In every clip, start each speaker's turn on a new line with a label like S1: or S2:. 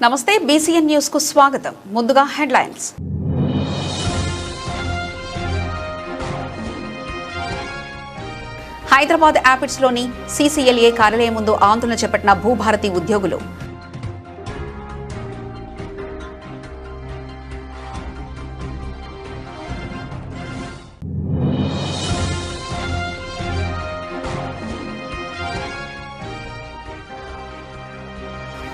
S1: నమస్తే BCN news కు స్వాగతం. ముందుగా హెడ్లైన్స్. హైదరాబాద్ యాపిడ్స్ లోని సీసీఎల్ఏ కార్యాలయం ముందు ఆందోళన చేపట్టిన భూభారతి ఉద్యోగులు.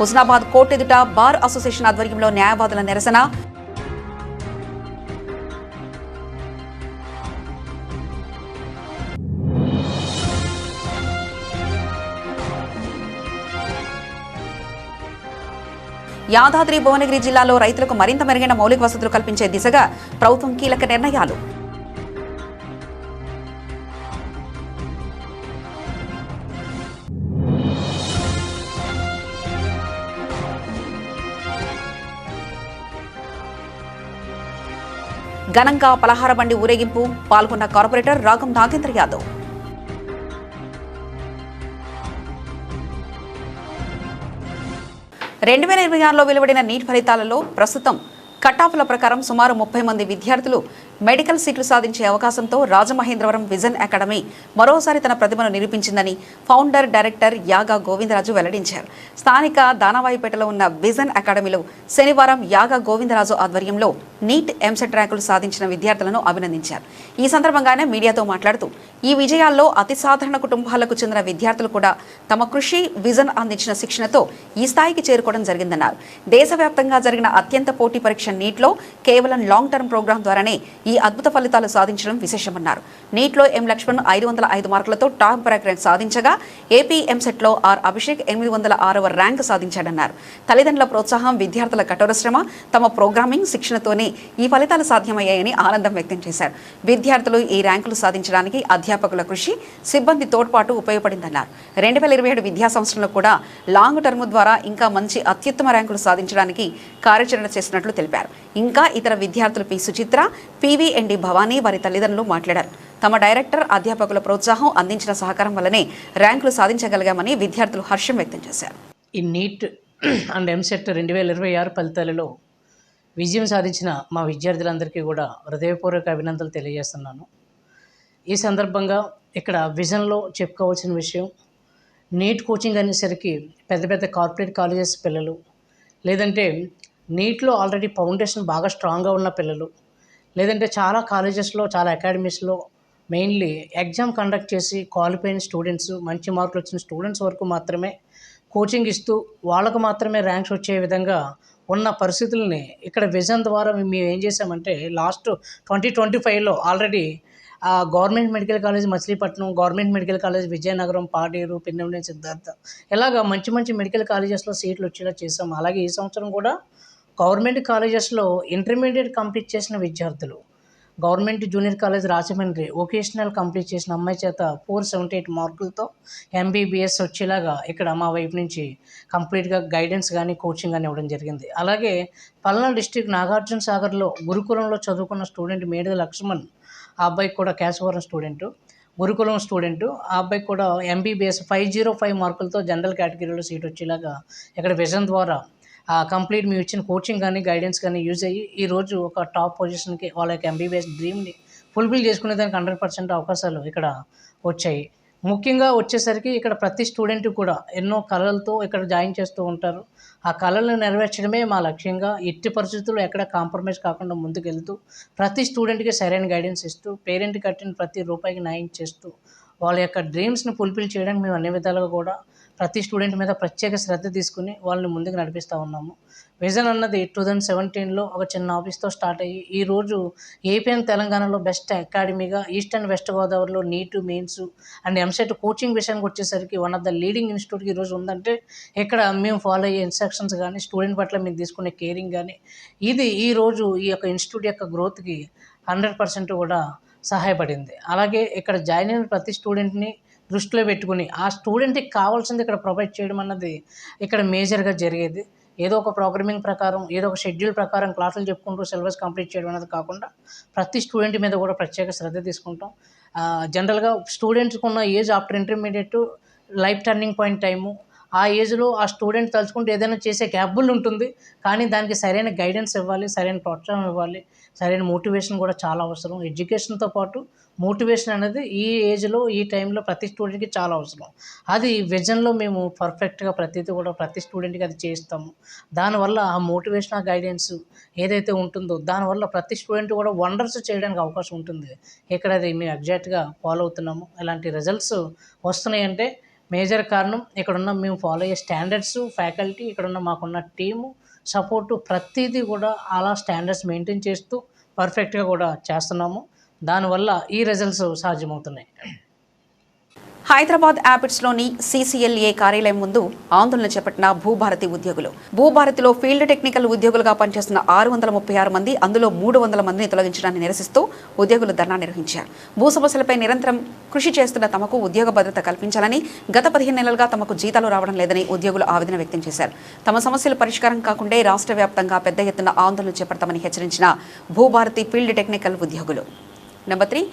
S1: హుస్నాబాద్ కోర్టు ఎదుట బార్ అసోసియేషన్ ఆధ్వర్యంలో న్యాయవాదుల నిరసన. యాదాద్రి భువనగిరి జిల్లాలో రైతులకు మరింత మెరుగైన మౌలిక వసతులు కల్పించే దిశగా ప్రభుత్వం కీలక నిర్ణయాలు. ఘనంగా పలహార బండి ఊరేగింపు, పాల్గొన్న కార్పొరేటర్ రాగం నాగేంద్ర యాదవ్. రెండు 2026లో వెలువడిన నీట్ ఫలితాలలో ప్రస్తుతం కటాఫ్ల ప్రకారం సుమారు 30 మంది విద్యార్థులు మెడికల్ సీట్లు సాధించే అవకాశంతో రాజమహేంద్రవరం విజన్ అకాడమీ మరోసారి తన ప్రతిభను నిరూపించిందని ఫౌండర్ డైరెక్టర్ యాగా గోవిందరాజు వెల్లడించారు. స్థానిక దానవాయిపేటలో ఉన్న విజన్ అకాడమీలో శనివారం యాగా గోవిందరాజు ఆధ్వర్యంలో నీట్ ఎంసెట్ ర్యాంకులు సాధించిన విద్యార్థులను అభినందించారు. ఈ సందర్భంగానే మీడియాతో మాట్లాడుతూ ఈ విజయాల్లో అతి సాధారణ కుటుంబాలకు చెందిన విద్యార్థులు కూడా తమ కృషి, విజన్ అందించిన శిక్షణతో ఈ స్థాయికి చేరుకోవడం జరిగిందన్నారు. దేశవ్యాప్తంగా జరిగిన అత్యంత పోటీ పరీక్ష నీట్లో కేవలం లాంగ్ టర్మ్ ప్రోగ్రాం ద్వారానే ఈ అద్భుత ఫలితాలు సాధించడం విశేషమన్నారు. నీట్లో ఎం లక్ష్మణ్ 505 మార్కులతో టాప్ ర్యాంక్ సాధించగా ఏపీ ఎంసెట్లో ఆర్ అభిషేక్ 806వ ర్యాంక్ సాధించాడన్నారు. తల్లిదండ్రుల ప్రోత్సాహం, విద్యార్థుల కఠోర శ్రమ, తమ ప్రోగ్రామింగ్ శిక్షణతోనే ఈ ఫలితాలు సాధ్యమయ్యాయని ఆనందం వ్యక్తం చేశారు. విద్యార్థులు ఈ ర్యాంకులు సాధించడానికి అధ్యాపకుల కృషి, సిబ్బంది తోడ్పాటు ఉపయోగపడిందన్నారు. 2027 విద్యా సంవత్సరంలో కూడా లాంగ్ టర్మ్ ద్వారా ఇంకా మంచి అత్యుత్తమ ర్యాంకులు సాధించడానికి కార్యాచరణ చేసినట్లు తెలిపారు. ఇంకా ఇతర విద్యార్థులు పి సుచిత్ర, పివిఎన్డి భవానీ, వారి తల్లిదండ్రులు మాట్లాడారు. తమ డైరెక్టర్, అధ్యాపకుల ప్రోత్సాహం, అందించిన సహకారం వల్లనే ర్యాంకులు సాధించగలిగామని విద్యార్థులు హర్షం వ్యక్తం చేశారు.
S2: ఈ నీట్ అండ్ ఎంసెట్ 2026 ఫలితాలలో విజయం సాధించిన మా విద్యార్థులందరికీ కూడా హృదయపూర్వక అభినందనలు తెలియజేస్తున్నాను. ఈ సందర్భంగా ఇక్కడ విజన్లో చెప్పుకోవాల్సిన విషయం, నీట్ కోచింగ్ అనేసరికి పెద్ద పెద్ద కార్పొరేట్ కాలేజెస్ పిల్లలు, లేదంటే నీట్లో ఆల్రెడీ ఫౌండేషన్ బాగా స్ట్రాంగ్గా ఉన్న పిల్లలు, లేదంటే చాలా కాలేజెస్లో, చాలా అకాడమీస్లో మెయిన్లీ ఎగ్జామ్ కండక్ట్ చేసి క్వాలిఫైన్ స్టూడెంట్స్, మంచి మార్కులు వచ్చిన స్టూడెంట్స్ వరకు మాత్రమే కోచింగ్ ఇస్తూ వాళ్ళకు మాత్రమే ర్యాంక్స్ వచ్చే విధంగా ఉన్న పరిస్థితుల్ని ఇక్కడ విజన్ ద్వారా మేము ఏం చేసామంటే లాస్ట్ 2025లో already government medical college Machilipatnam, government medical college Vizianagaram, Paderu, పిన్నెండి, సిద్ధార్థ ఇలాగ మంచి మంచి మెడికల్ కాలేజెస్లో సీట్లు వచ్చేలా చేసాం. అలాగే ఈ సంవత్సరం కూడా గవర్నమెంట్ కాలేజెస్లో ఇంటర్మీడియట్ కంప్లీట్ చేసిన విద్యార్థులు, government junior college Rajahmundry vocational complete చేసిన అమ్మాయి చేత 478 మార్కులతో ఎంబీబీఎస్ వచ్చేలాగా ఇక్కడ మా వైపు నుంచి కంప్లీట్గా గైడెన్స్ కానీ కోచింగ్ కానీ ఇవ్వడం జరిగింది. అలాగే పల్నాడు డిస్టిక్ నాగార్జున సాగర్లో గురుకులంలో చదువుకున్న స్టూడెంట్ మేడిద లక్ష్మణ్, ఆ అబ్బాయికి కూడా కేశవరం స్టూడెంటు, గురుకులం స్టూడెంటు, ఆ అబ్బాయికి కూడా ఎంబీబీఎస్ 505 మార్కులతో జనరల్ కేటగిరీలో సీట్ వచ్చేలాగా ఇక్కడ విజన్ ద్వారా కంప్లీట్ మేము ఇచ్చిన కోచింగ్ కానీ గైడెన్స్ కానీ యూజ్ అయ్యి ఈరోజు ఒక టాప్ పొజిషన్కి వాళ్ళ యొక్క ఎంబీబీఎస్ డ్రీమ్ని ఫుల్ఫిల్ చేసుకునేదానికి 100% అవకాశాలు ఇక్కడ వచ్చాయి. ముఖ్యంగా వచ్చేసరికి ఇక్కడ ప్రతి స్టూడెంట్ కూడా ఎన్నో కళలతో ఇక్కడ జాయిన్ చేస్తూ ఉంటారు. ఆ కళలను నెరవేర్చడమే మా లక్ష్యంగా ఎట్టి పరిస్థితుల్లో ఎక్కడ కాంప్రమైజ్ కాకుండా ముందుకెళ్తూ ప్రతి స్టూడెంట్కి సరైన గైడెన్స్ ఇస్తూ పేరెంట్ కట్టిన ప్రతి రూపాయికి న్యాయం చేస్తూ వాళ్ళ యొక్క డ్రీమ్స్ని ఫుల్ఫిల్ చేయడానికి మేము అన్ని విధాలుగా కూడా ప్రతి స్టూడెంట్ మీద ప్రత్యేక శ్రద్ధ తీసుకుని వాళ్ళని ముందుకు నడిపిస్తూ ఉన్నాము. విజన్ అన్నది 2017లో ఒక చిన్న ఆఫీస్తో స్టార్ట్ అయ్యి ఈరోజు ఏపీ అండ్ తెలంగాణలో బెస్ట్ అకాడమీగా ఈస్ట్ అండ్ వెస్ట్ గోదావరిలో NEET, Mains and EAMCET coaching విషయానికి వచ్చేసరికి వన్ ఆఫ్ ద లీడింగ్ ఇన్స్టిట్యూట్కి ఈరోజు ఉందంటే ఇక్కడ మేము ఫాలో అయ్యే ఇన్స్ట్రక్షన్స్ కానీ స్టూడెంట్ పట్ల మేము తీసుకునే కేరింగ్ కానీ ఇది ఈరోజు ఈ యొక్క ఇన్స్టిట్యూట్ యొక్క గ్రోత్కి 100% కూడా సహాయపడింది. అలాగే ఇక్కడ జాయిన్ అయిన ప్రతి స్టూడెంట్ని దృష్టిలో పెట్టుకుని ఆ స్టూడెంట్కి కావాల్సింది ఇక్కడ ప్రొవైడ్ చేయడం అన్నది ఇక్కడ మేజర్గా జరిగేది. ఏదో ఒక ప్రోగ్రామింగ్ ప్రకారం, ఏదో ఒక షెడ్యూల్ ప్రకారం క్లాసులు చెప్పుకుంటూ సిలబస్ కంప్లీట్ చేయడం అనేది కాకుండా ప్రతి స్టూడెంట్ మీద కూడా ప్రత్యేక శ్రద్ధ తీసుకుంటాం. జనరల్గా స్టూడెంట్స్కి ఉన్న age after intermediate life turning point time, ఆ ఏజ్లో ఆ స్టూడెంట్ తలుచుకుంటే ఏదైనా చేసే క్యాపబుల్ ఉంటుంది. కానీ దానికి సరైన గైడెన్స్ ఇవ్వాలి, సరైన ప్రోత్సాహం ఇవ్వాలి, సరైన మోటివేషన్ కూడా చాలా అవసరం. ఎడ్యుకేషన్తో పాటు మోటివేషన్ అనేది ఈ ఏజ్లో ఈ టైంలో ప్రతి స్టూడెంట్కి చాలా అవసరం. అది విజన్లో మేము పర్ఫెక్ట్గా ప్రతిదీ కూడా ప్రతి స్టూడెంట్కి అది చేస్తాము. దానివల్ల ఆ మోటివేషన్ ఆ గైడెన్స్ ఏదైతే ఉంటుందో దానివల్ల ప్రతి స్టూడెంట్ కూడా వండర్స్ చేయడానికి అవకాశం ఉంటుంది. ఇక్కడ అది మేము ఎగ్జాక్ట్గా ఫాలో అవుతున్నాము. ఇలాంటి రిజల్ట్స్ వస్తున్నాయంటే మేజర్ కారణం ఇక్కడున్న మేము ఫాలో అయ్యే స్టాండర్డ్స్, ఫ్యాకల్టీ, ఇక్కడున్న మాకున్న టీము సపోర్టు ప్రతిదీ కూడా అలా స్టాండర్డ్స్ మెయింటైన్ చేస్తూ పర్ఫెక్ట్గా కూడా చేస్తున్నాము. దానివల్ల ఈ రిజల్ట్స్ సాధ్యమవుతున్నాయి.
S1: హైదరాబాద్ యాపిడ్స్లోని CCLA కార్యాలయం ముందు ఆందోళన చేపట్టిన భూభారతి ఉద్యోగులు. భూభారతిలో ఫీల్డ్ టెక్నికల్ ఉద్యోగులుగా పనిచేస్తున్న 636 మంది, అందులో 300 మందిని తొలగించడాన్ని నిరసిస్తూ ఉద్యోగులు ధర్నా నిర్వహించారు. భూ సమస్యలపై నిరంతరం కృషి చేస్తున్న తమకు ఉద్యోగ భద్రత కల్పించాలని, గత 15 నెలలుగా తమకు జీతాలు రావడం లేదని ఉద్యోగులు ఆవేదన వ్యక్తం చేశారు. తమ సమస్యలు పరిష్కారం కాకుండా రాష్ట్ర వ్యాప్తంగా పెద్ద ఎత్తున ఆందోళన చేపడతామని హెచ్చరించిన భూభారతి ఫీల్డ్ టెక్నికల్ ఉద్యోగులు. నెంబర్ 3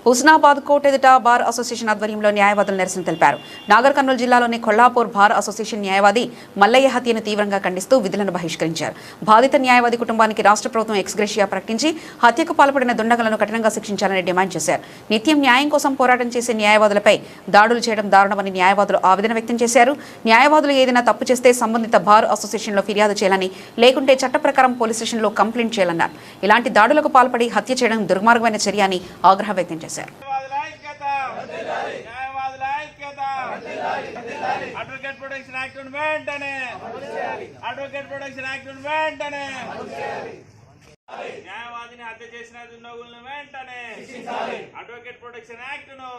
S1: హుస్నాబాద్ కోర్టు ఎదుట బార్ అసోసియేషన్ ఆధ్వర్యంలో న్యాయవాదులు నిరసన తెలిపారు. నాగర్ కర్నూలు జిల్లాలోని కొల్లాపూర్ బార్ అసోసియేషన్ న్యాయవాది మల్లయ్య హత్యను తీవ్రంగా ఖండిస్తూ విధులను బహిష్కరించారు. బాధిత న్యాయవాది కుటుంబానికి రాష్ట్ర ప్రభుత్వం ఎక్స్గ్రేషియా ప్రకటించి హత్యకు పాల్పడిన దుండగులను కఠినంగా శిక్షించాలని డిమాండ్ చేశారు. నిత్యం న్యాయం కోసం పోరాటం చేసే న్యాయవాదులపై దాడులు చేయడం దారుణమని న్యాయవాదులు ఆవేదన వ్యక్తం చేశారు. న్యాయవాదులు ఏదైనా తప్పు చేస్తే సంబంధిత బార్ అసోసియేషన్లో ఫిర్యాదు చేయాలని, లేకుంటే చట్ట ప్రకారం పోలీస్ స్టేషన్లో కంప్లైంట్ చేయాలన్నారు. ఇలాంటి దాడులకు పాల్పడి హత్య చేయడం దుర్మార్గమైన చర్య అని ఆగ్రహం వ్యక్తం చేశారు.
S3: అడ్వకేట్ ప్రొటెక్షన్ యాక్ట్ వెంటనే, అడ్వకేట్ ప్రొటెక్షన్ యాక్ట్ వెంటనే, న్యాయవాదిని హత్య చేసిన దుండగులను వెంటనే, అడ్వకేట్ ప్రొటెక్షన్ యాక్ట్ ను,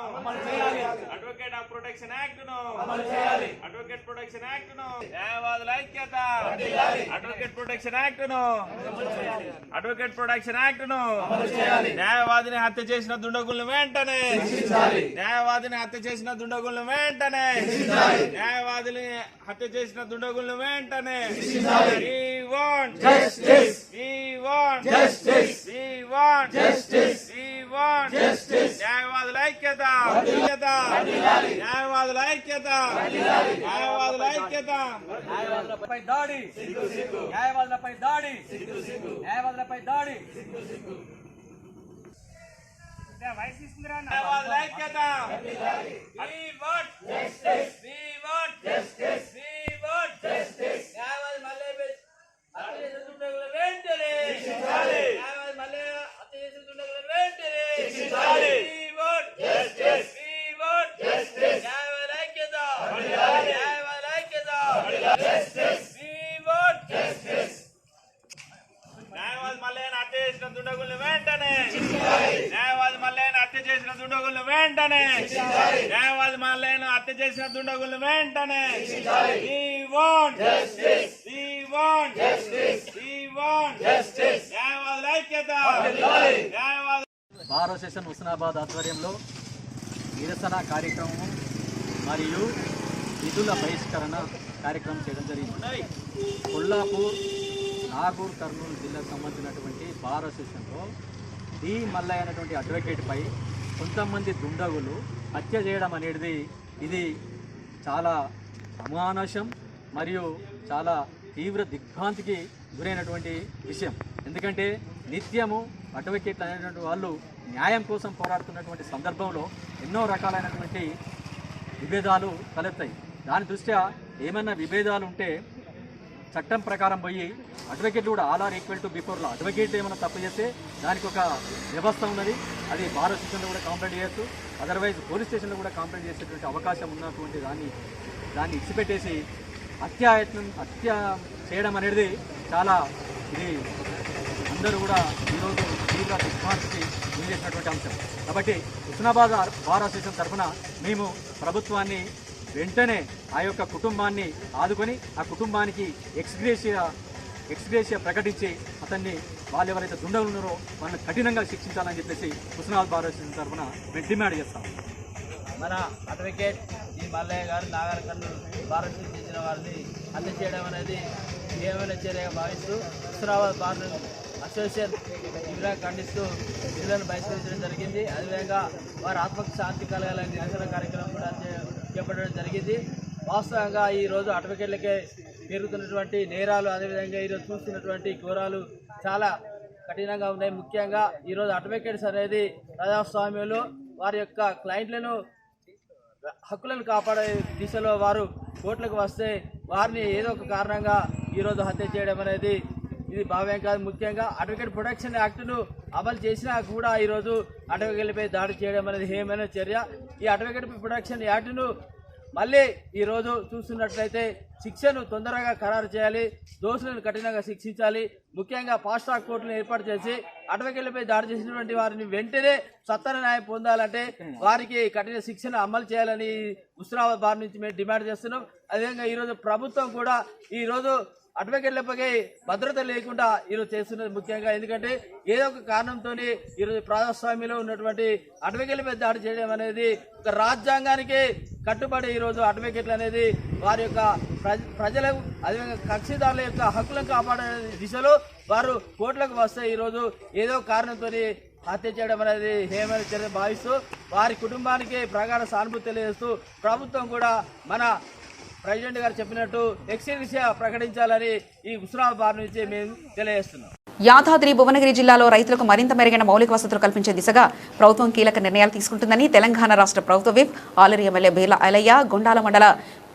S3: అడ్వకేట్ ప్రొటెక్షన్ యాక్ట్ ను, అడ్వకేట్ ప్రొటెక్షన్ యాక్ట్ ను, న్యాయవాదుల ఐక్యత, అడ్వకేట్ ప్రొటెక్షన్ యాక్ట్ ను, అడ్వకేట్ ప్రొటెక్షన్ యాక్ట్ ను, న్యాయవాదిని హత్య చేసిన దుండగులను వెంటనే, న్యాయవాదిని హత్య చేసిన దుండగులను వెంటనే, న్యాయవాదిని హత్య చేసిన దుండగులను వెంటనే. We want justice. We want justice. We want justice. We want justice. న్యాయవాదుల ఐక్యత, న్యాయవాదుల ఐక్యత, న్యాయవాదుల ఐక్యత.
S4: న్యాయవాదులపై దాడి, న్యాయవాదులపై దాడి, న్యాయవాదులపై దాడి.
S3: న్యాయవాదుల ఐక్యత. We want justice. We want justice. We want justice. న్యాయవాది మల్లయ్య హత్య చేసిన దుండగులను వెంటనే శిక్షించాలి. న్యాయవాది మల్లయ్య హత్య చేసిన దుండగులను వెంటనే శిక్షించాలి. We want justice. We want justice. న్యాయవాదుల ఐక్యత, న్యాయవాదుల ఐక్యత. Justice. We want justice. న్యాయవాది మల్లయ్యను హత్య చేసిన దుండగులను వెంటనే, న్యాయవాది మల్లయ్యను హత్య చేసిన దుండగులను వెంటనే, న్యాయవాది మల్లయ్యను హత్య చేసిన దుండగులను వెంటనే. We want justice. We want justice. We want justice. న్యాయవాదుల ఐక్యత, న్యాయవాదుల
S4: బార్ అసోసియేషన్ హుస్నాబాద్ ఆధ్వర్యంలో నిరసన కార్యక్రమం మరియు విధుల బహిష్కరణ కార్యక్రమం చేయడం జరిగింది. కొల్లాపూర్, నాగూర్ కర్నూలు జిల్లాకు సంబంధించినటువంటి బార్ అసోసియేషన్లో డి మల్లయ్య అనేటువంటి అడ్వకేట్పై కొంతమంది దుండగులు హత్య చేయడం అనేది ఇది చాలా అమానుషం మరియు చాలా తీవ్ర దిగ్భ్రాంతికి గురైనటువంటి విషయం. ఎందుకంటే నిత్యము అడ్వకేట్లు అనేటువంటి వాళ్ళు న్యాయం కోసం పోరాడుతున్నటువంటి సందర్భంలో ఎన్నో రకాలైనటువంటి విభేదాలు తలెత్తాయి. దాని దృష్ట్యా ఏమైనా విభేదాలు ఉంటే చట్టం ప్రకారం పోయి అడ్వకేట్లు కూడా all are equal to before law. Advocate ఏమైనా తప్పు చేస్తే దానికి ఒక వ్యవస్థ ఉన్నది, అది బార్ స్టేషన్లో కూడా కంప్లైంట్ చేయొచ్చు, అదర్వైజ్ పోలీస్ స్టేషన్లో కూడా కంప్లైంట్ చేసేటువంటి అవకాశం ఉన్నటువంటి దాన్ని ఇచ్చిపెట్టేసి హత్య చేయడం అనేది చాలా ఇది అందరూ కూడా ఈరోజు తీవ్ర దిగ్భ్రాంతికి గురి చేసినటువంటి అంశం. కాబట్టి హుస్నాబాద్ బార్ అసోసియేషన్ తరఫున మేము ప్రభుత్వాన్ని వెంటనే ఆ యొక్క కుటుంబాన్ని ఆదుకొని ఆ కుటుంబానికి ఎక్స్గ్రేషియా ప్రకటించి అతన్ని వాళ్ళు ఎవరైతే దుండగులు ఉన్నారో వాళ్ళని కఠినంగా శిక్షించాలని చెప్పేసి హుస్నాబాద్ బార్ అసోసియేషన్ తరఫున మేము డిమాండ్ చేస్తాం.
S5: మన అడ్వకేట్ ఈ మల్లయ్య గారు నాగర్ కర్నూలు బార్ అసోసియేషన్ చెందిన వారిని హత్య చేయడం అనేది ఏమైనా చర్యగా భావిస్తూ హుస్నాబాద్ బార్ అసోసియేషన్ తీవ్రంగా ఖండిస్తూ విధులను బహిష్కరించడం జరిగింది. అదేవిధంగా వారి ఆత్మకు శాంతి కలగాలని నిరసన కార్యక్రమం కూడా చేపట్టడం జరిగింది. వాస్తవంగా ఈరోజు అడ్వకేట్లకే పెరుగుతున్నటువంటి నేరాలు, అదేవిధంగా ఈరోజు చూస్తున్నటువంటి ఘోరాలు చాలా కఠినంగా ఉన్నాయి. ముఖ్యంగా ఈరోజు అడ్వకేట్స్ అనేది ప్రజాస్వామ్యంలో వారి యొక్క క్లయింట్లను హక్కులను కాపాడే దిశలో వారు కోర్టులకు వస్తే వారిని ఏదో ఒక కారణంగా ఈరోజు హత్య చేయడం అనేది ఇది భావ్యం కాదు. ముఖ్యంగా అడ్వకేట్ ప్రొటెక్షన్ యాక్ట్ను అమలు చేసినా కూడా ఈరోజు అడ్వకేట్లపై దాడి చేయడం అనేది హేయమైన చర్య. ఈ అడ్వకేట్ ప్రొటెక్షన్ యాక్ట్ను మళ్ళీ ఈరోజు చూస్తున్నట్లయితే శిక్షను తొందరగా ఖరారు చేయాలి, దోషులను కఠినంగా శిక్షించాలి. ముఖ్యంగా ఫాస్ట్ ట్రాక్ కోర్టులను ఏర్పాటు చేసి అడ్వకేట్లపై దాడి చేసినటువంటి వారిని వెంటనే సత్వర న్యాయం పొందాలంటే వారికి కఠిన శిక్షను అమలు చేయాలని హుస్నాబాద్ బార్ నుంచి మేము డిమాండ్ చేస్తున్నాం. అదేవిధంగా ఈరోజు ప్రభుత్వం కూడా ఈరోజు అడ్వకేట్లపై భద్రత లేకుండా ఈరోజు చేస్తున్నది ముఖ్యంగా. ఎందుకంటే ఏదో ఒక కారణంతో ఈరోజు ప్రజాస్వామ్యంలో ఉన్నటువంటి అడ్వకేట్లపై దాడి చేయడం అనేది ఒక రాజ్యాంగానికి కట్టుబడి ఈరోజు అడ్వకేట్లు అనేది వారి యొక్క ప్రజలకు అదేవిధంగా కక్షిదారుల యొక్క హక్కులను కాపాడే దిశలో వారు కోర్టులకు వస్తే ఈరోజు ఏదో కారణంతో హత్య చేయడం అనేది హేమైన చర్య భావిస్తూ వారి కుటుంబానికి ప్రగాఢ సానుభూతి తెలియజేస్తూ ప్రభుత్వం కూడా మన ప్రెసిడెంట్ గారు చెప్పినట్టు ఎక్స్గ్రేషియా ప్రకటించాలని ఈ హుస్నాబాద్ బార్ నుంచి మేము తెలియజేస్తున్నాం.
S1: యాదాద్రి భువనగిరి జిల్లాలో రైతులకు మరింత మెరుగైన మౌలిక వసతులు కల్పించే దిశగా ప్రభుత్వం కీలక నిర్ణయాలు తీసుకుంటుందని తెలంగాణ రాష్ట్ర ప్రభుత్వ విప్ ఆలేరు ఎమ్మెల్యే బేర్ల ఐలయ్య గుండాల మండల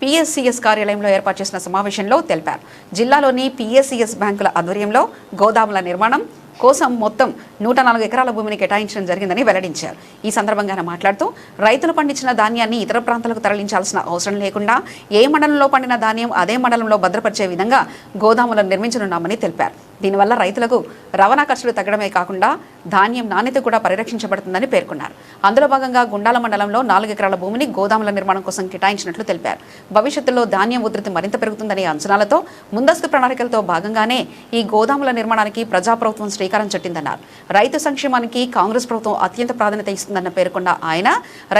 S1: PSCS కార్యాలయంలో ఏర్పాటు చేసిన సమావేశంలో తెలిపారు. జిల్లాలోని PSCS బ్యాంకుల ఆధ్వర్యంలో గోదాముల నిర్మాణం కోసం మొత్తం 104 ఎకరాల భూమిని కేటాయించడం జరిగిందని వెల్లడించారు. ఈ సందర్భంగా ఆయన మాట్లాడుతూ రైతులు పండించిన ధాన్యాన్ని ఇతర ప్రాంతాలకు తరలించాల్సిన అవసరం లేకుండా ఏ మండలంలో పండిన ధాన్యం అదే మండలంలో భద్రపరిచే విధంగా గోదాములను నిర్మించనున్నామని తెలిపారు. దీనివల్ల రైతులకు రవాణా ఖర్చులు తగ్గడమే కాకుండా ధాన్యం నాణ్యత కూడా పరిరక్షించబడుతుందని పేర్కొన్నారు. అందులో భాగంగా గుండాల మండలంలో 4 ఎకరాల భూమిని గోదాముల నిర్మాణం కోసం కేటాయించినట్లు తెలిపారు. భవిష్యత్తులో ధాన్యం ఉధృతి మరింత పెరుగుతుందనే అంచనాలతో ముందస్తు ప్రణాళికలతో భాగంగానే ఈ గోదాముల నిర్మాణానికి ప్రజాప్రభుత్వం శ్రీకారం చుట్టిందన్నారు. రైతు సంక్షేమానికి కాంగ్రెస్ ప్రభుత్వం అత్యంత ప్రాధాన్యత ఇస్తుందన్న పేర్కొన్న ఆయన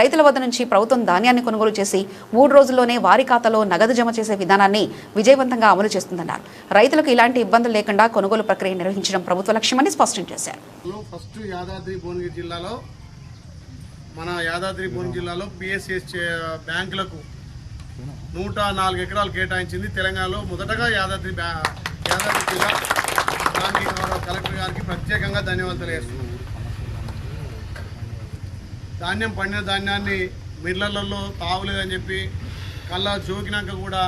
S1: రైతుల వద్ద నుంచి ప్రభుత్వం ధాన్యాన్ని కొనుగోలు చేసి 3 రోజుల్లోనే వారి ఖాతాలో నగదు జమ చేసే విధానాన్ని విజయవంతంగా అమలు చేస్తుందన్నారు. రైతులకు ఇలాంటి ఇబ్బందులు లేకుండా కొనుగోలు ప్రక్రియ నిర్వహించడం ప్రభుత్వ లక్ష్యమని స్పష్టం చేశారు.
S6: ఫస్ట్ యాదాద్రి భువనగిరి జిల్లాలో PSCS బ్యాంకులకు 104 ఎకరాలు కేటాయించింది. తెలంగాణలో మొదటగా యాదాద్రి జిల్లా దానికి కలెక్టర్ గారికి ప్రత్యేకంగా ధన్యవాదాలు తెలియజేస్తున్నాం. పండిన ధాన్యాన్ని మిల్లర్లలో తావులేదని చెప్పి కళ్ళ జోకినాక కూడా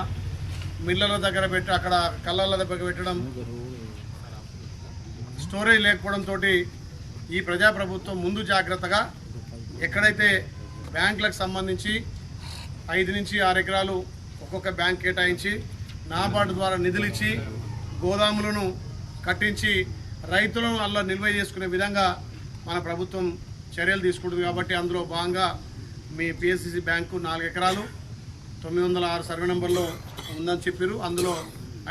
S6: మిల్లర్ల దగ్గర పెట్టి అక్కడ కళ్ళల దగ్గర పెట్టడం, స్టోరేజ్ లేకపోవడంతో ఈ ప్రజాప్రభుత్వం ముందు జాగ్రత్తగా ఎక్కడైతే బ్యాంకులకు సంబంధించి 5 నుంచి 6 ఎకరాలు ఒక్కొక్క బ్యాంక్ కేటాయించి నాబార్డు ద్వారా నిధులు ఇచ్చి గోదాములను కట్టించి రైతులను అలా నిల్వ చేసుకునే విధంగా మన ప్రభుత్వం చర్యలు తీసుకుంటుంది. కాబట్టి అందులో భాగంగా మీ PSCS బ్యాంకు 4 ఎకరాలు 906 సర్వే నెంబర్లో ఉందని చెప్పారు. అందులో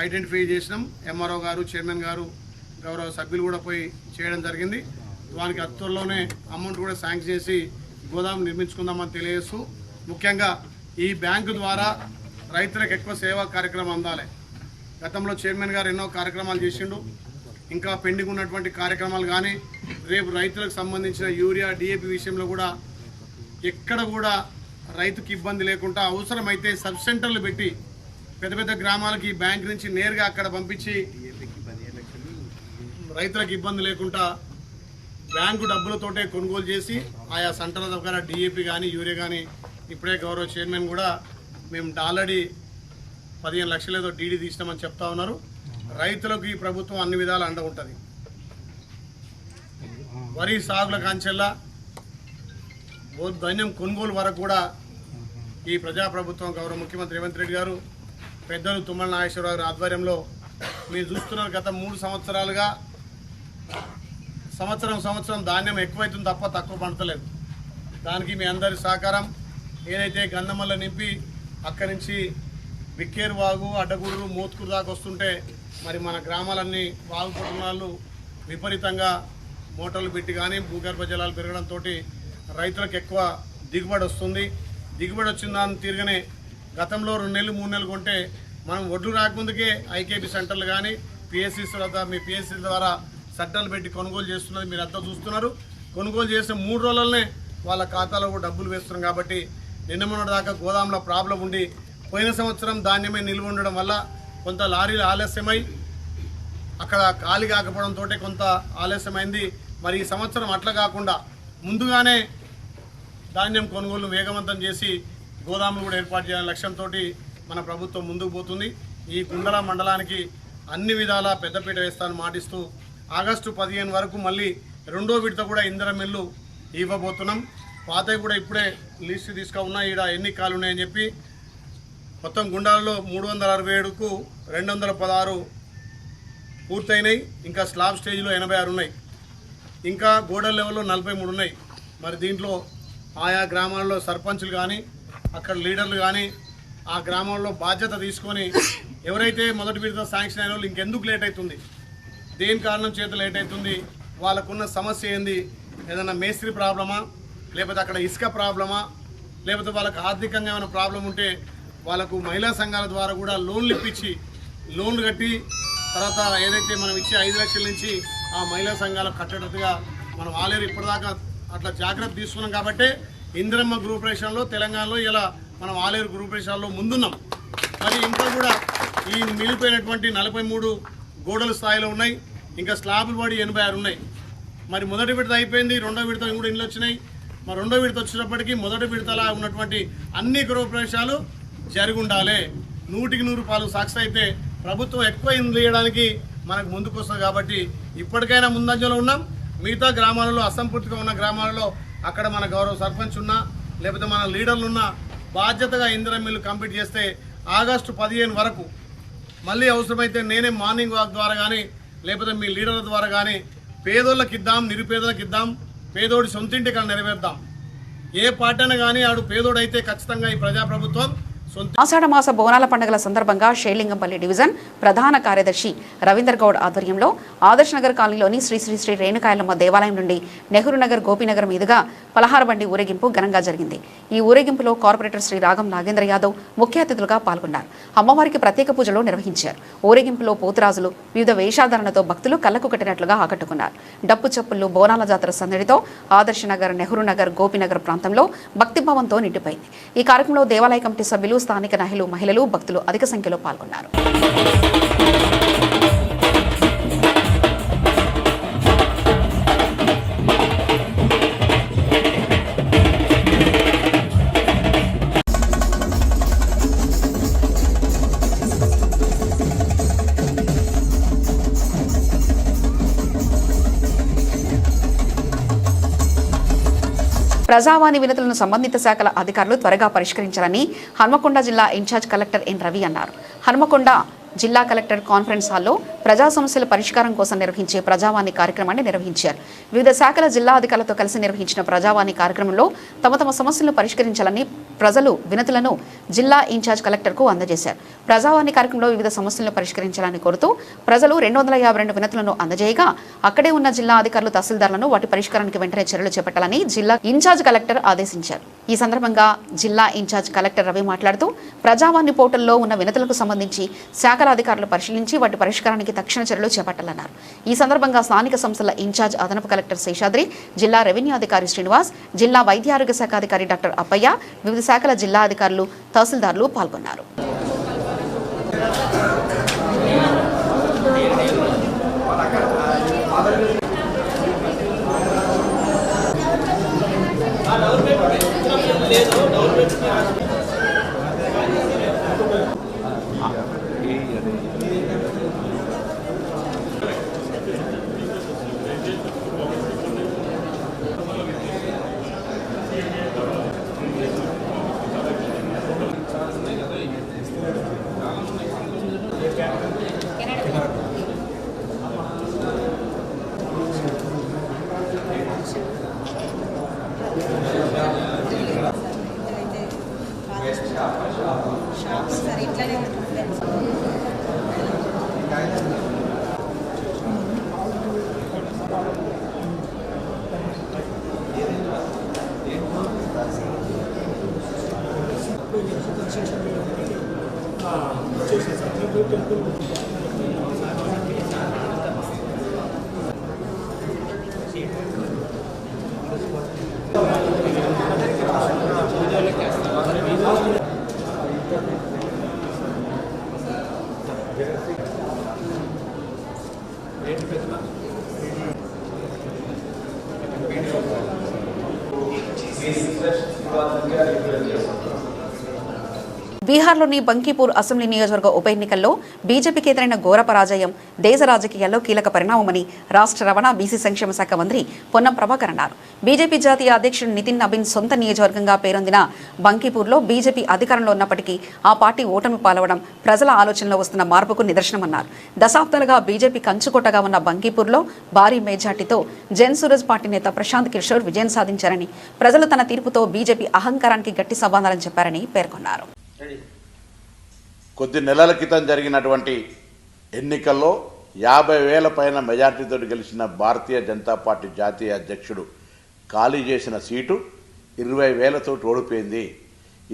S6: ఐడెంటిఫై చేసినాం. MRO గారు, చైర్మన్ గారు, గౌరవ సభ్యులు కూడా పోయి చేయడం జరిగింది. దానికి త్వరలోనే అమౌంట్ కూడా శాంక్షన్ చేసి గోదాము నిర్మించుకుందామని తెలియజేస్తూ, ముఖ్యంగా ఈ బ్యాంకు ద్వారా రైతులకు ఎక్కువ సేవా కార్యక్రమం అందాలి. గతంలో చైర్మన్ గారు ఎన్నో కార్యక్రమాలు చేసిండు. ఇంకా పెండింగ్ ఉన్నటువంటి కార్యక్రమాలు కానీ రేపు రైతులకు సంబంధించిన యూరియా, DAP విషయంలో కూడా ఎక్కడ కూడా రైతుకి ఇబ్బంది లేకుండా అవసరమైతే సబ్ సెంటర్లు పెట్టి పెద్ద పెద్ద గ్రామాలకి బ్యాంక్ నుంచి నేరుగా అక్కడ పంపించి రైతులకు ఇబ్బంది లేకుండా బ్యాంకు డబ్బులతోటే కొనుగోలు చేసి ఆయా సెంటర్ల దగ్గర DAP కానీ యూరియా కానీ ఇప్పుడే గౌరవ చైర్మన్ కూడా మేము ఆల్రెడీ 15 లక్షలు ఏదో డీడీ తీసినామని చెప్తా ఉన్నారు. రైతులకు ఈ ప్రభుత్వం అన్ని విధాలు అండ ఉంటుంది. వరి సాగుల కాంచెల్లా ధాన్యం కొనుగోలు వరకు కూడా ఈ ప్రజాప్రభుత్వం గౌరవ ముఖ్యమంత్రి రేవంత్ రెడ్డి గారు, పెద్దలు తుమ్మల నాగేశ్వరరావు గారి ఆధ్వర్యంలో మీరు చూస్తున్నారు. గత 3 సంవత్సరాలుగా సంవత్సరం ధాన్యం ఎక్కువైతుంది తప్ప తక్కువ పండతలేదు. దానికి మీ అందరి సహకారం. ఏదైతే గంధమల్ల నింపి అక్కడి నుంచి బిక్కేరు వాగు, అడ్డగూడూరు, మోత్కూరు దాకా వస్తుంటే మరి మన గ్రామాలన్నీ వాగుపడుతున్న వాళ్ళు విపరీతంగా మోటార్లు పెట్టి కానీ భూగర్భ జలాలు పెరగడంతో రైతులకు ఎక్కువ దిగుబడి వస్తుంది. దిగుబడి వచ్చిన దాని తిరగనే గతంలో 2 నెలలు 3 నెలలు కొంటే మనం ఒడ్లు రాకముందుకే ఐకేపీ సెంటర్లు కానీ పిఎస్సీస్ వద్ద మీ పిఎస్సీ ద్వారా సెంటర్లు పెట్టి కొనుగోలు చేస్తున్నది మీరు అంతా చూస్తున్నారు. కొనుగోలు చేసిన 3 రోజులనే వాళ్ళ ఖాతాలో కూడా డబ్బులు వేస్తున్నాం. కాబట్టి నిన్న మొన్నటి దాకా గోదాంలో ప్రాబ్లం ఉండి పోయిన సంవత్సరం ధాన్యమే నిల్వ ఉండడం వల్ల కొంత లారీలు ఆలస్యమై అక్కడ ఖాళీ కాకపోవడంతో కొంత ఆలస్యమైంది. మరి ఈ సంవత్సరం అట్లా కాకుండా ముందుగానే ధాన్యం కొనుగోలు వేగవంతం చేసి గోదాములు కూడా ఏర్పాటు చేయాలనే లక్ష్యంతో మన ప్రభుత్వం ముందుకు పోతుంది. ఈ గుండెల మండలానికి అన్ని విధాలా పెద్దపీట వేస్తానని మాటిస్తూ ఆగస్టు 15 వరకు మళ్ళీ 2వ విడత కూడా ఇంధనం మిల్లు ఇవ్వబోతున్నాం. పాతవి కూడా ఇప్పుడే లిస్టు తీసుకున్నా. ఈడ ఎన్ని కాలు ఉన్నాయని చెప్పి మొత్తం గుండాలలో 367కు 216 పూర్తయినాయి. ఇంకా స్లాబ్ స్టేజ్లో 86 ఉన్నాయి. ఇంకా గోడల లెవెల్లో 43 ఉన్నాయి. మరి దీంట్లో ఆయా గ్రామాల్లో సర్పంచులు కానీ అక్కడ లీడర్లు కానీ ఆ గ్రామంలో బాధ్యత తీసుకొని ఎవరైతే మొదటి విడత శాంక్షన్ అయిన వాళ్ళు ఇంకెందుకు లేట్ అవుతుంది, దేని కారణం చేత లేట్ అవుతుంది, వాళ్ళకున్న సమస్య ఏంది, ఏదైనా మేస్త్రి ప్రాబ్లమా, లేకపోతే అక్కడ ఇసుక ప్రాబ్లమా, లేకపోతే వాళ్ళకి ఆర్థికంగా ఏమైనా ప్రాబ్లం ఉంటే వాళ్ళకు మహిళా సంఘాల ద్వారా కూడా లోన్లు ఇప్పించి లోన్లు కట్టి తర్వాత ఏదైతే మనం ఇచ్చే 5 లక్షల నుంచి ఆ మహిళా సంఘాలకు కట్టేటట్టుగా మనం ఆలేరు ఇప్పటిదాకా అట్లా జాగ్రత్త తీసుకున్నాం. కాబట్టి ఇందిరమ్మ గ్రూప్ రేషన్లో తెలంగాణలో ఇలా మనం ఆలేరు గ్రూప్ రేషన్లో ముందున్నాం. మరి ఇంకా కూడా ఈ మిగిలిపోయినటువంటి 43 గోడల స్థాయిలో ఉన్నాయి. ఇంకా స్లాబులు పడి 86 ఉన్నాయి. మరి మొదటి విడత అయిపోయింది, 2వ విడత కూడా ఇళ్ళు వచ్చినాయి. మరి 2వ విడత వచ్చినప్పటికీ మొదటి విడతలా ఉన్నటువంటి అన్ని గృహప్రవేశాలు జరిగి ఉండాలి. 100కి 100 సక్సెస్ అయితే ప్రభుత్వం ఎక్కువ ఇండ్లు వేయడానికి మనకు ముందుకు వస్తుంది. కాబట్టి ఇప్పటికైనా ముందంజలో ఉన్నాం. మిగతా గ్రామాలలో అసంపూర్తిగా ఉన్న గ్రామాలలో అక్కడ మన గౌరవ సర్పంచ్ ఉన్నా లేకపోతే మన లీడర్లు ఉన్నా బాధ్యతగా ఇందిరా మిల్లు కంప్లీట్ చేస్తే ఆగస్టు 15 వరకు మళ్ళీ అవసరమైతే నేనే మార్నింగ్ వాక్ ద్వారా కానీ లేకపోతే మీ లీడర్ల ద్వారా కానీ పేదోళ్ళకి ఇద్దాం, నిరుపేదలకు ఇద్దాం, పేదోడి సొంతింటికి నెరవేర్దాం. ఏ పార్టీ అయినా కానీ ఆడు పేదోడైతే ఖచ్చితంగా ఈ ప్రజాప్రభుత్వం
S1: ఆషాఢ మాస బోనాల పండుగల సందర్భంగా షేలింగంపల్లి డివిజన్ ప్రధాన కార్యదర్శి రవీందర్ గౌడ్ ఆధ్వర్యంలో ఆదర్శ్ నగర్ కాలనీలోని శ్రీ శ్రీ శ్రీ రేణుకాయలమ్మ దేవాలయం నుండి నెహ్రూ నగర్ గోపీనగర్ మీదుగా పలహార బండి ఊరేగింపు ఘనంగా జరిగింది. ఈ ఊరేగింపులో కార్పొరేటర్ శ్రీ రాగం నాగేంద్ర యాదవ్ ముఖ్య అతిథులుగా పాల్గొన్నారు. అమ్మవారికి ప్రత్యేక పూజలు నిర్వహించారు. ఊరేగింపులో పోతురాజులు వివిధ వేషాధారణతో భక్తులు కళ్లకు కట్టినట్లుగా ఆకట్టుకున్నారు. డప్పు చప్పుళ్లు, బోనాల జాతర సందడితో ఆదర్శ్ నగర్, నెహ్రూ నగర్, గోపీనగర్ ప్రాంతంలో భక్తిభావంతో నిండిపోయింది. ఈ కార్యక్రమంలో దేవాలయ కమిటీ సభ్యులు, స్థానిక నాయకులు, మహిళలు, భక్తులు అధిక సంఖ్యలో పాల్గొన్నారు. ప్రజావాణి వినతులను సంబంధిత శాఖల అధికారులు త్వరగా పరిష్కరించాలని హన్మకొండ జిల్లా ఇన్ఛార్జ్ కలెక్టర్ ఎన్ రవి అన్నారు. హన్మకొండ జిల్లా కలెక్టర్ కాన్ఫరెన్స్ హాల్లో ప్రజా సమస్యల పరిష్కారం కోసం నిర్వహించే ప్రజావాణి కార్యక్రమాన్ని నిర్వహించారు. వివిధ శాఖల జిల్లా అధికారులతో కలిసి నిర్వహించిన ప్రజావాణి కార్యక్రమంలో తమ సమస్యలను పరిష్కరించాలని ప్రజలు వినతులను జిల్లా ఇన్ఛార్జ్ కలెక్టర్కు అందజేశారు. ప్రజావాణి కార్యక్రమంలో వివిధ సమస్యలను పరిష్కరించాలని కోరుతూ ప్రజలు 252 వినతులను అందజేయగా అక్కడే ఉన్న జిల్లా అధికారులు, తహసీల్దార్లను వాటి పరిష్కారానికి వెంటనే చర్యలు చేపట్టాలని జిల్లా ఇన్ఛార్జ్ కలెక్టర్ ఆదేశించారు. ఈ సందర్భంగా జిల్లా ఇన్ఛార్జ్ కలెక్టర్ రవి మాట్లాడుతూ ప్రజావాణి పోర్టల్లో ఉన్న వినతులకు సంబంధించి శాఖల అధికారులు పరిశీలించి వాటి పరిష్కారానికి తక్షణ చర్యలు చేపట్టాలన్నారు. ఈ సందర్భంగా స్థానిక సంస్థల ఇన్ఛార్జ్ అదనపు కలెక్టర్ శేషాద్రి, జిల్లా రెవెన్యూ అధికారి శ్రీనివాస్, జిల్లా వైద్య ఆరోగ్య శాఖ అధికారి డాక్టర్ అప్పయ్య, వివిధ శాఖల జిల్లా అధికారులు, తహసీల్దార్లు పాల్గొన్నారు.
S7: షాప్స్ సార్ ఇట్లానే ఉంటుంది.
S1: బీహార్లోని బంకీపూర్ అసెంబ్లీ నియోజకవర్గ ఉప ఎన్నికల్లో బీజేపీకి ఎదురైన ఘోర పరాజయం దేశ రాజకీయాల్లో కీలక పరిణామమని రాష్ట్ర రవాణా బీసీ సంక్షేమ శాఖ మంత్రి పొన్నం ప్రభాకర్ అన్నారు. బీజేపీ జాతీయ అధ్యక్షుడు నితిన్ నబీన్ సొంత నియోజకవర్గంగా పేరొందిన బంకీపూర్లో బీజేపీ అధికారంలో ఉన్నప్పటికీ ఆ పార్టీ ఓటమి పాలవడం ప్రజల ఆలోచనలో వస్తున్న మార్పుకు నిదర్శనమన్నారు. దశాబ్దాలుగా బీజేపీ కంచుకోటగా ఉన్న బంకీపూర్లో భారీ మెజార్టీతో జన్ సూరజ్ పార్టీ నేత ప్రశాంత్ కిషోర్ విజయం సాధించారని, ప్రజలు తన తీర్పుతో బీజేపీ అహంకారానికి గట్టి సమాధానం చెప్పారని పేర్కొన్నారు.
S8: కొద్ది నెలల క్రితం జరిగినటువంటి ఎన్నికల్లో 50,000 పైన మెజార్టీతో గెలిచిన భారతీయ జనతా పార్టీ జాతీయ అధ్యక్షుడు ఖాళీ చేసిన సీటు 20,000తో ఓడిపోయింది.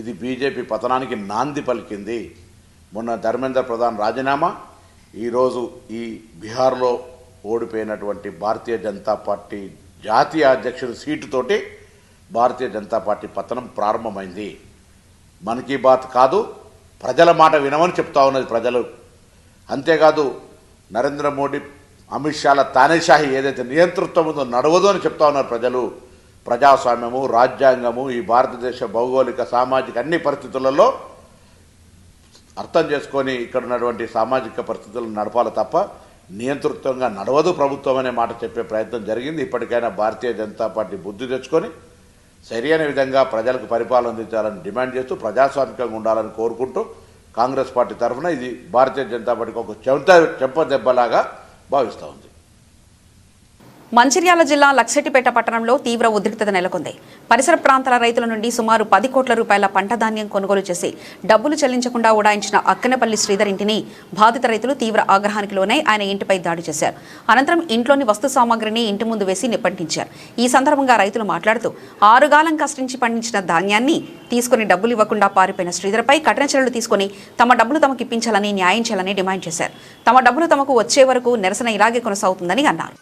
S8: ఇది బీజేపీ పతనానికి నాంది పలికింది. మొన్న ధర్మేంద్ర ప్రధాన్ రాజీనామా, ఈరోజు ఈ బీహార్లో ఓడిపోయినటువంటి భారతీయ జనతా పార్టీ జాతీయ అధ్యక్షుడి సీటుతోటి భారతీయ జనతా పార్టీ పతనం ప్రారంభమైంది. మన్ కీ బాత్ కాదు, ప్రజల మాట వినమని చెప్తా ఉన్నది ప్రజలు. అంతేకాదు నరేంద్ర మోడీ, అమిత్ షాల తానేషాహి ఏదైతే నియంతృత్వం ఉందో నడవదు అని చెప్తా ఉన్నారు ప్రజలు. ప్రజాస్వామ్యము, రాజ్యాంగము, ఈ భారతదేశ భౌగోళిక సామాజిక అన్ని పరిస్థితులలో అర్థం చేసుకొని ఇక్కడ ఉన్నటువంటి సామాజిక పరిస్థితులను నడపాలి తప్ప నియంతృత్వంగా నడవదు ప్రభుత్వం అనే మాట చెప్పే ప్రయత్నం జరిగింది. ఇప్పటికైనా భారతీయ జనతా పార్టీ బుద్ధి తెచ్చుకొని సరైన విధంగా ప్రజలకు పరిపాలన అందించాలని డిమాండ్ చేస్తూ ప్రజాస్వామికంగా ఉండాలని కోరుకుంటూ కాంగ్రెస్ పార్టీ తరఫున ఇది భారతీయ జనతా పార్టీకి ఒక చెంపదెబ్బలాగా భావిస్తూ ఉంది.
S1: మంచిర్యాల జిల్లా లక్సెట్టిపేట పట్టణంలో తీవ్ర ఉద్రిక్తత నెలకొంది. పరిసర ప్రాంతాల రైతుల నుండి సుమారు 10 కోట్ల రూపాయల పంట ధాన్యం కొనుగోలు చేసి డబ్బులు చెల్లించకుండా ఉడాయించిన అక్కనపల్లి శ్రీధర్ ఇంటిని బాధిత రైతులు తీవ్ర ఆగ్రహానికి లోనై ఆయన ఇంటిపై దాడి చేశారు. అనంతరం ఇంట్లోని వస్తు సామాగ్రిని ఇంటి ముందు వేసి నిప్పంటించారు. ఈ సందర్భంగా రైతులు మాట్లాడుతూ 6 కాలం కష్టించి పండించిన ధాన్యాన్ని తీసుకుని డబ్బులు ఇవ్వకుండా పారిపోయిన శ్రీధర్పై కఠిన చర్యలు తీసుకుని తమ డబ్బులు తమకు ఇప్పించాలని, న్యాయం చేయాలని డిమాండ్ చేశారు. తమ డబ్బులు తమకు వచ్చే వరకు నిరసన ఇలాగే కొనసాగుతుందని అన్నారు.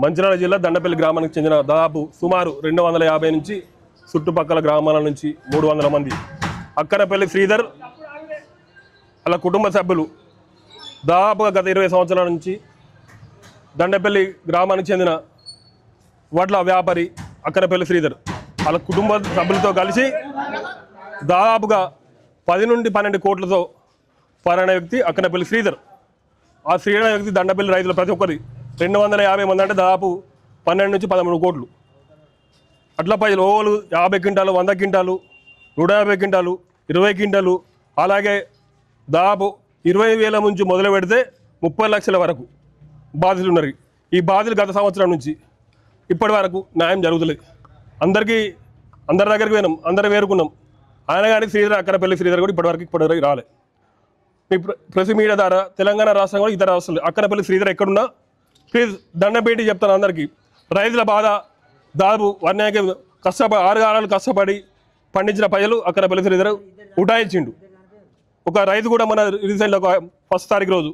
S9: మంచిర్యాల జిల్లా దండపల్లి గ్రామానికి చెందిన దాదాపు సుమారు 250 నుంచి చుట్టుపక్కల గ్రామాల నుంచి 300 మంది అక్కనపల్లి శ్రీధర్ అలా కుటుంబ సభ్యులు దాదాపుగా గత 20 సంవత్సరాల నుంచి దండపల్లి గ్రామానికి చెందిన వడ్ల వ్యాపారి అక్కనపల్లి శ్రీధర్ వాళ్ళ కుటుంబ సభ్యులతో కలిసి దాదాపుగా 10 నుండి 12 కోట్లతో పారైన వ్యక్తి అక్కనపల్లి శ్రీధర్. ఆ శ్రీధర్ వ్యక్తి దండపల్లి రైతులు ప్రతి ఒక్కరి 250 మంది అంటే దాదాపు 12 నుంచి 13 కోట్లు. అట్లా పైలు ఓవలు 50 క్వింటాలు, 100 క్వింటాలు, 150 క్వింటాలు, 20 క్వింటాలు, అలాగే దాదాపు 20,000 నుంచి మొదలు పెడితే 30 లక్షల వరకు బాధితులు ఉన్నారు. ఈ బాధితులు గత సంవత్సరం నుంచి ఇప్పటి వరకు న్యాయం జరుగుతలేదు. అందరి దగ్గరికి పోయినాం, అందరూ వేరుకున్నాం. ఆయన కానీ శ్రీధర్ అక్కనపల్లి శ్రీధర్ కూడా ఇప్పటివరకు రాలే. మీ ప్రెస్ మీడియా ద్వారా తెలంగాణ రాష్ట్రం కూడా ఇతర రాష్ట్రాలు అక్కనపల్లి శ్రీధర్ ఎక్కడున్నా ప్లీజ్ దండం పెట్టి చెప్తాను అందరికీ. రైతుల బాధ దాదాపు వర్ణానికి 6 కాలాలు కష్టపడి పండించిన ప్రజలు అక్కనపల్లి శ్రీధర్ ఉటాయించిండు. ఒక రైతు కూడా మన రీసెంట్ ఒక 1వ తారీఖు రోజు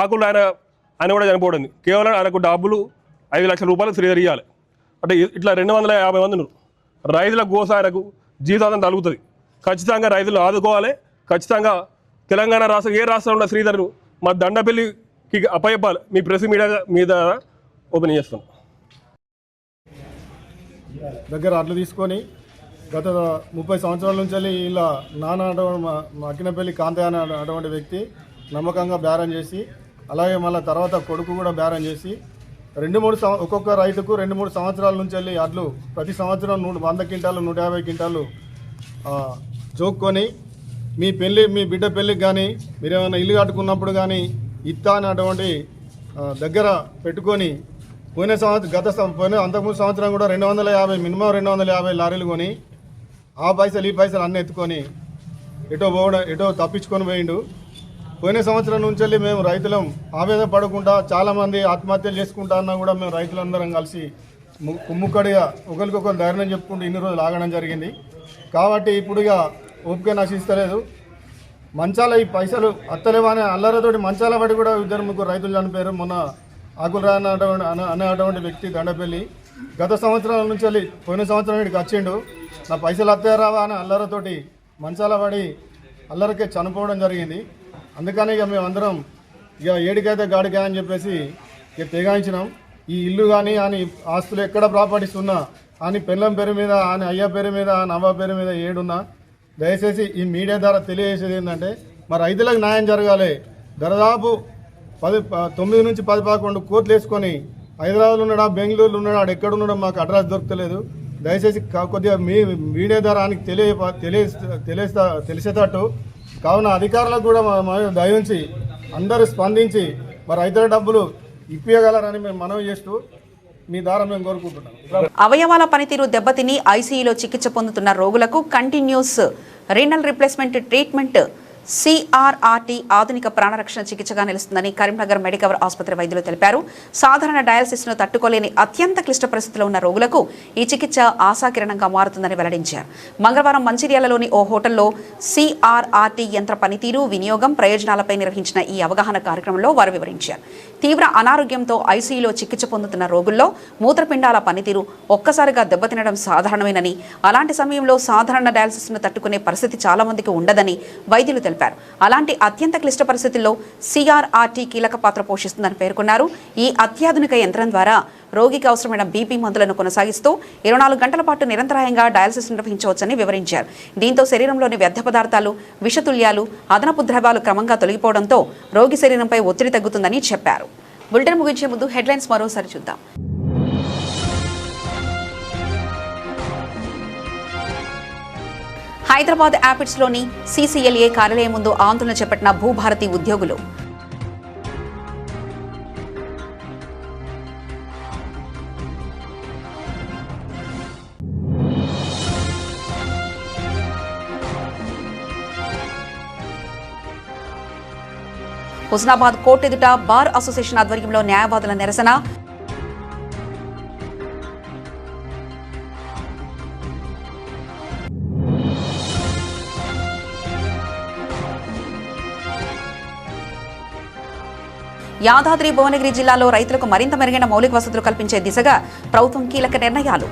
S9: ఆకులు ఆయన కూడా చనిపోవడం. కేవలం ఆయనకు డబ్బులు 5 లక్షల రూపాయలు శ్రీధర్ ఇవ్వాలి. అంటే ఇట్లా 250 మంది రైతుల గోస ఆయనకు జీవితాంతం తలుగుతుంది. ఖచ్చితంగా రైతులు ఆదుకోవాలి. ఖచ్చితంగా తెలంగాణ రాష్ట్రం ఏ రాష్ట్రంలో ఉన్న శ్రీధర్ను మా దండపల్లికి అప్పచెప్పాలి. మీ ప్రెస్ మీడియా మీద ఓపెన్ చేస్తాం.
S10: దగ్గర అట్లు తీసుకొని గత 30 సంవత్సరాల నుంచి ఇలా నాన్న అక్కినపల్లి కాంతయ్య అటువంటి వ్యక్తి నమ్మకంగా బేరం చేసి, అలాగే మళ్ళీ తర్వాత కొడుకు కూడా బేరం చేసి 2-3 ఒక్కొక్క రైతుకు 2-3 సంవత్సరాల నుంచి వెళ్ళి అడ్లు ప్రతి సంవత్సరం 100 క్వింటాలు 150 క్వింటాలు జోక్కొని మీ బిడ్డ పెళ్ళికి కానీ మీరేమైనా ఇల్లు కట్టుకున్నప్పుడు కానీ ఇత్తా అనేటువంటి దగ్గర పెట్టుకొని అంతకుముందు సంవత్సరం కూడా 250 మినిమం 250 లారీలు కొని ఆ పైసలు ఈ పైసలు అన్నీ ఎత్తుకొని ఎటో తప్పించుకొని పోయిండు. పోయిన సంవత్సరం నుంచి వెళ్ళి మేము రైతులం ఆవేదన పడకుండా చాలామంది ఆత్మహత్యలు చేసుకుంటా అన్నా కూడా మేము రైతులందరం కలిసి కుమ్ముక్కడిగా ఒకరికొకరు ధైర్యం చెప్పుకుంటూ ఇన్ని రోజులు ఆగడం జరిగింది. కాబట్టి ఇప్పుడు ఇక ఓపిక నశిస్తలేదు. మంచాల ఈ పైసలు అత్తలేవనే అల్లరతోటి మంచాల పడి కూడా 2-3 రైతులు చనిపోయారు. మొన్న ఆకులరా అనేటువంటి వ్యక్తి దండపల్లి గత సంవత్సరాల నుంచి వెళ్ళి పోయిన సంవత్సరం ఇక్కడికి వచ్చిండు. నా పైసలు అత్తారావా అని అల్లరతోటి మంచాల పడి అల్లరికే చనిపోవడం జరిగింది. అందుకని ఇక మేమందరం ఇక ఏడికైతే గాడికా అని చెప్పేసి ఇక తెగాయించినాం. ఈ ఇల్లు కానీ అని ఆస్తులు ఎక్కడ ప్రాపర్టీస్ ఉన్నా అని పెళ్ళం పేరు మీద అని అయ్య పేరు మీద అని అవ్వ పేరు మీద ఏడున్నా దయచేసి ఈ మీడియా ద్వారా తెలియజేసేది ఏంటంటే మా రైతులకు న్యాయం జరగాలి. దాదాపు 9 నుంచి 10-11 కోట్లు వేసుకొని హైదరాబాద్లో ఉన్నాడా బెంగళూరులో ఉన్నాడా ఆడు ఎక్కడున్నాడో మాకు అడ్రస్ దొరకలేదు. దయచేసి కొద్దిగా మీ మీడియా ద్వారా ఆయనకి తెలిసేటట్టు కావున అధికారులకు కూడా దయించి అందరూ స్పందించి మరి రైతుల డబ్బులు ఇప్పించగలరని మేము మనవి చేస్తూ మీ ద్వారా మేము కోరుకుంటున్నాం.
S1: అవయవాల పనితీరు దెబ్బతిని ఐసీయూలో చికిత్స పొందుతున్న రోగులకు continuous renal replacement treatment CRRT ఆధునిక ప్రాణరక్షణ చికిత్సగా నిలుస్తుందని కరీంనగర్ మెడికవర్ ఆసుపత్రి వైద్యులు తెలిపారు. సాధారణ డయాలసిస్ను తట్టుకోలేని అత్యంత క్లిష్ట పరిస్థితిలో ఉన్న రోగులకు ఈ చికిత్స ఆశాకిరణంగా మారుతుందని వెల్లడించారు. మంగళవారం మంచిర్యాలలోని ఓ హోటల్లో CRRT యంత్ర పనితీరు, వినియోగం, ప్రయోజనాలపై నిర్వహించిన ఈ అవగాహన కార్యక్రమంలో వారు వివరించారు. తీవ్ర అనారోగ్యంతో ఐసీయూలో చికిత్స పొందుతున్న రోగుల్లో మూత్రపిండాల పనితీరు ఒక్కసారిగా దెబ్బతినడం సాధారణమేనని, అలాంటి సమయంలో సాధారణ డయాలసిస్ను తట్టుకునే పరిస్థితి చాలా మందికి ఉండదని వైద్యులు తెలిపారు. అలాంటి అత్యంత క్లిష్ట పరిస్థితుల్లో CRRT కీలక పాత్ర పోషిస్తుందని పేర్కొన్నారు. ఈ అత్యాధునిక యంత్రం ద్వారా రోగికి అవసరమైన బీపీ మందులను కొనసాగిస్తూ 24 గంటల పాటు నిరంతరాయంగా డయాలసిస్ నిర్వహించవచ్చని వివరించారు. దీంతో శరీరంలోని వ్యర్థ పదార్థాలు, విషతుల్యాలు, అదనపు ద్రవాలు క్రమంగా తొలగిపోవడంతో రోగి శరీరంపై ఒత్తిడి తగ్గుతుందని చెప్పారు. బులెటిన్ ముగించే ముందు హెడ్లైన్స్ మరోసారి చూద్దాం. హైదరాబాద్ యాపిడ్స్లోని CCLA కార్యాలయం ముందు ఆందోళన చేపట్టిన భూభారతి ఉద్యోగులు. హుస్నాబాద్ కోర్టు ఎదుట బార్ అసోసియేషన్ ఆధ్వర్యంలో న్యాయవాదుల నిరసన. యాదాద్రి భువనగిరి జిల్లాలో రైతులకు మరింత మెరుగైన మౌలిక వసతులు కల్పించే దిశగా ప్రభుత్వం కీలక నిర్ణయాలు.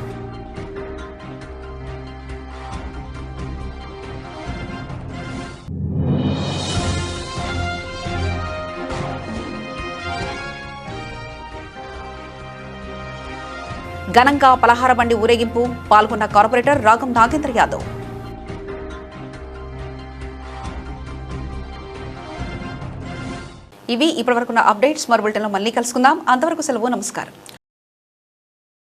S1: ఘనంగా పలహార బండి ఊరేగింపు, పాల్గొన్న కార్పొరేటర్ రాగం నాగేంద్ర యాదవ్. ఇవి ఇప్పటివరకున్న అప్డేట్స్. మరో బులెటిన్లో మళ్ళీ కలుసుకుందాం. అంతవరకు సెలవు. నమస్కారం.